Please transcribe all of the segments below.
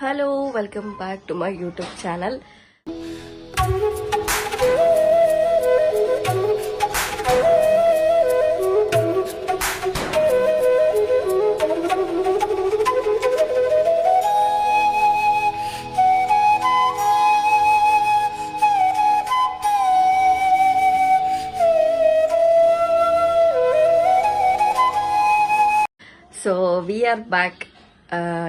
Hello, welcome back to my YouTube channel. So we are back.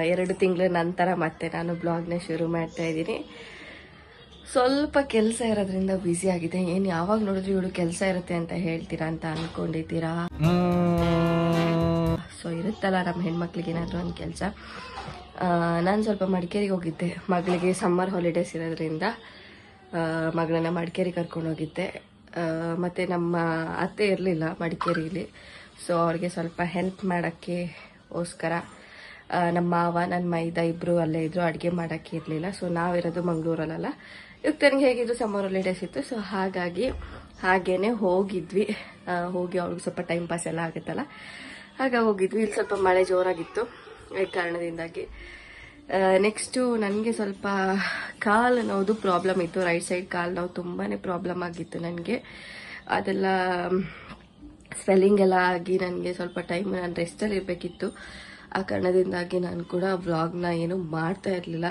2 ತಿಂಗಳ ನಂತರ ಮತ್ತೆ ನಾನು ಬ್ಲಾಗ್ನ ಶುರು ಮಾಡ್ತಾ ಇದ್ದೀನಿ. ಸ್ವಲ್ಪ ಕೆಲಸ ಇರೋದ್ರಿಂದ ಬ್ಯುಸಿ ಆಗಿದೆ. ಏನು ಯಾವಾಗ ನೋಡಿದ್ರು ಇವಳು ಕೆಲಸ ಇರುತ್ತೆ ಅಂತ ಹೇಳ್ತೀರಾ ಅಂತ ಅನ್ಕೊಂಡಿದ್ದೀರಾ? ಸೊ ಇರುತ್ತಲ್ಲ ನಮ್ಮ ಹೆಣ್ಮಕ್ಳಿಗೆ ಏನಾದರೂ ಒಂದು ಕೆಲಸ. ನಾನು ಸ್ವಲ್ಪ ಮಡಿಕೇರಿಗೆ ಹೋಗಿದ್ದೆ. ಮಗಳಿಗೆ ಸಮ್ಮರ್ ಹಾಲಿಡೇಸ್ ಇರೋದ್ರಿಂದ ಮಗಳನ್ನ ಮಡಿಕೇರಿಗೆ ಕರ್ಕೊಂಡು ಹೋಗಿದ್ದೆ. ಮತ್ತು ನಮ್ಮ ಅತ್ತೆ ಇರಲಿಲ್ಲ ಮಡಿಕೇರಿಯಲ್ಲಿ. ಸೊ ಅವ್ರಿಗೆ ಸ್ವಲ್ಪ ಹೆಲ್ಪ್ ಮಾಡೋಕ್ಕೋಸ್ಕರ ನಮ್ಮ ಮಾವ ನನ್ನ ಮೈದ ಇಬ್ಬರು ಅಲ್ಲೇ ಇದ್ದರು. ಅಡುಗೆ ಮಾಡೋಕ್ಕೆ ಇರಲಿಲ್ಲ. ಸೊ ನಾವಿರೋದು ಮಂಗಳೂರಲ್ಲ. ಇವಾಗ ನನಗೆ ಹೇಗಿದ್ರು ಸಮ್ಮರ್ ಹಾಲಿಡೇಸ್ ಇತ್ತು. ಸೊ ಹಾಗೇನೆ ಹೋಗಿದ್ವಿ. ಹೋಗಿ ಅವ್ರಿಗೆ ಸ್ವಲ್ಪ ಟೈಮ್ ಪಾಸ್ ಎಲ್ಲ ಆಗುತ್ತಲ್ಲ, ಹೋಗಿದ್ವಿ. ಇಲ್ಲಿ ಸ್ವಲ್ಪ ಮಳೆ ಜೋರಾಗಿತ್ತು ಈ ಕಾರಣದಿಂದಾಗಿ. ನೆಕ್ಸ್ಟು ನನಗೆ ಸ್ವಲ್ಪ ಕಾಲು ನೋವುದು ಪ್ರಾಬ್ಲಮ್ ಇತ್ತು. ರೈಟ್ ಸೈಡ್ ಕಾಲು ನೋವು ತುಂಬಾ ಪ್ರಾಬ್ಲಮ್ ಆಗಿತ್ತು ನನಗೆ. ಅದೆಲ್ಲ ಸ್ವೆಲ್ಲಿಂಗ್ ಎಲ್ಲ ಆಗಿ ನನಗೆ ಸ್ವಲ್ಪ ಟೈಮ್ ನಾನು ರೆಸ್ಟಲ್ಲಿ ಇರಬೇಕಿತ್ತು. ಆ ಕಾರಣದಿಂದಾಗಿ ನಾನು ಕೂಡ ವ್ಲಾಗ್ನ ಏನು ಮಾಡ್ತಾ ಇರಲಿಲ್ಲ.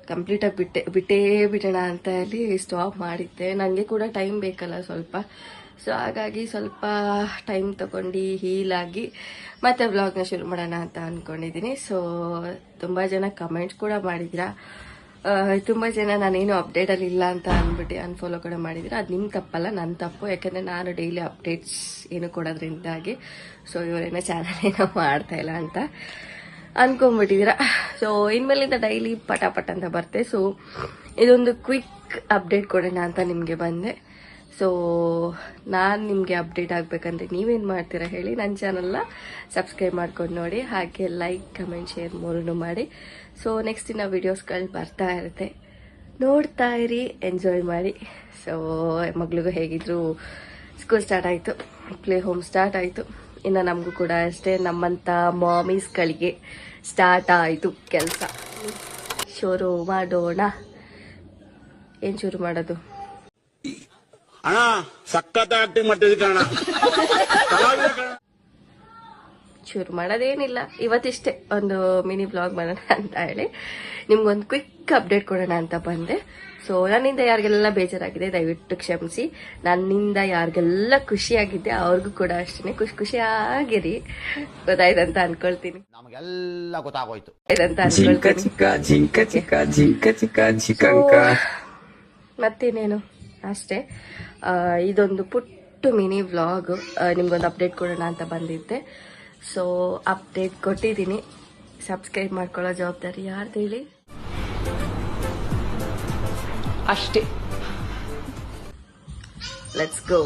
ಕಂಪ್ಲೀಟಾಗಿ ಬಿಟ್ಟೋಣ ಅಂತ ಹೇಳಿ ಸ್ಟಾಪ್ ಮಾಡಿದ್ದೆ. ನನಗೆ ಕೂಡ ಟೈಮ್ ಬೇಕಲ್ಲ ಸ್ವಲ್ಪ. ಸೊ ಹಾಗಾಗಿ ಸ್ವಲ್ಪ ಟೈಮ್ ತಗೊಂಡು ಹೀಲಾಗಿ ಮತ್ತೆ ವ್ಲಾಗ್ನ ಶುರು ಮಾಡೋಣ ಅಂತ ಅಂದ್ಕೊಂಡಿದ್ದೀನಿ. ಸೊ ತುಂಬ ಜನ ಕಮೆಂಟ್ಸ್ ಕೂಡ ಮಾಡಿದ್ದೀರಾ. ತುಂಬ ಜನ ನಾನೇನು ಅಪ್ಡೇಟಲ್ಲಿ ಇಲ್ಲ ಅಂತ ಅಂದ್ಬಿಟ್ಟು ಅನ್ಫಾಲೋ ಕೂಡ ಮಾಡಿದ್ದೀರಾ. ಅದು ನಿಮ್ಮ ತಪ್ಪಲ್ಲ, ನನ್ನ ತಪ್ಪು. ಯಾಕಂದರೆ ನಾನು ಡೈಲಿ ಅಪ್ಡೇಟ್ಸ್ ಏನು ಕೊಡೋದ್ರಿಂದಾಗಿ ಸೊ ಇವರೇನೋ ಚಾನಲ್ ಏನೋ ಮಾಡ್ತಾ ಇಲ್ಲ ಅಂತ ಅಂದ್ಕೊಂಡ್ಬಿಟ್ಟಿದ್ದೀರಾ. ಸೊ ಇನ್ಮೇಲಿಂದ ಡೈಲಿ ಪಟಾಪಟ್ ಅಂತ ಬರ್ತೆ. ಸೊ ಇದೊಂದು ಕ್ವಿಕ್ ಅಪ್ಡೇಟ್ ಕೊಡೋಣ ಅಂತ ನಿಮಗೆ ಬಂದೆ. ಸೊ ನಾನು ನಿಮಗೆ ಅಪ್ಡೇಟ್ ಆಗಬೇಕಂದ್ರೆ ನೀವೇನು ಮಾಡ್ತೀರಾ ಹೇಳಿ? ನನ್ನ ಚಾನಲ್ನ ಸಬ್ಸ್ಕ್ರೈಬ್ ಮಾಡ್ಕೊಂಡು ನೋಡಿ, ಹಾಗೆ ಲೈಕ್, ಕಮೆಂಟ್, ಶೇರ್ 3 ಮಾಡಿ. ಸೊ ನೆಕ್ಸ್ಟ್ ಇನ್ನು ವೀಡಿಯೋಸ್ಗಳು ಬರ್ತಾ ಇರುತ್ತೆ, ನೋಡ್ತಾ ಇರಿ, ಎಂಜಾಯ್ ಮಾಡಿ. ಸೊ ಮಗಳಿಗೂ ಹೇಗಿದ್ರು ಸ್ಕೂಲ್ ಸ್ಟಾರ್ಟ್ ಆಯಿತು, ಪ್ಲೇ ಹೋಮ್ ಸ್ಟಾರ್ಟ್ ಆಯಿತು. ಇನ್ನು ನಮಗೂ ಕೂಡ ಅಷ್ಟೇ, ನಮ್ಮಂಥ ಮಾಮೀಸ್ಗಳಿಗೆ ಸ್ಟಾರ್ಟ್ ಆಯಿತು ಕೆಲಸ. ಶುರು ಮಾಡೋಣ. ಏನು ಶುರು ಮಾಡೋದು? ಅಣ್ಣ ಸಖತ್ ಆಕ್ಟಿಂಗ್ ಮಾಡ್ತಿದ್ದೆ ಕಣ. ಶುರು ಮಾಡೋದೇನಿಲ್ಲ, ಇವತ್ತಿಷ್ಟೇ ಒಂದು ಮಿನಿ ಬ್ಲಾಗ್ ಮಾಡೋಣ ಅಂತ ಹೇಳಿ ನಿಮ್ಗೊಂದು ಕ್ವಿಕ್ ಅಪ್ಡೇಟ್ ಕೊಡೋಣ ಅಂತ ಬಂದೆ. ಸೊ ನನ್ನಿಂದ ಯಾರಿಗೆಲ್ಲ ಬೇಜಾರಾಗಿದೆ ದಯವಿಟ್ಟು ಕ್ಷಮಿಸಿ. ನನ್ನಿಂದ ಯಾರಿಗೆಲ್ಲ ಖುಷಿಯಾಗಿದೆ ಅವ್ರಿಗೂ ಕೂಡ ಅಷ್ಟೇ ಖುಷಿಯಾಗಿರಿ. ಗೊತ್ತಾಯ್ತಂತ ಅನ್ಕೊಳ್ತೀನಿ. ನಮಗೆಲ್ಲ ಗೊತ್ತಾಗೋಯ್ತು. ಮತ್ತೇನೇನು ಅಷ್ಟೇ. ಇದೊಂದು ಪುಟ್ಟು ಮಿನಿ ವ್ಲಾಗ್ ನಿಮ್ಗೊಂದು ಅಪ್ಡೇಟ್ ಕೊಡೋಣ ಅಂತ ಬಂದಿದ್ದೆ. ಸೊ ಅಪ್ಡೇಟ್ ಕೊಟ್ಟಿದ್ದೀನಿ. ಸಬ್ಸ್ಕ್ರೈಬ್ ಮಾಡ್ಕೊಳ್ಳೋ ಜವಾಬ್ದಾರಿ ಯಾರ್ದು ಹೇಳಿ? ಅಷ್ಟೇ. Let's go.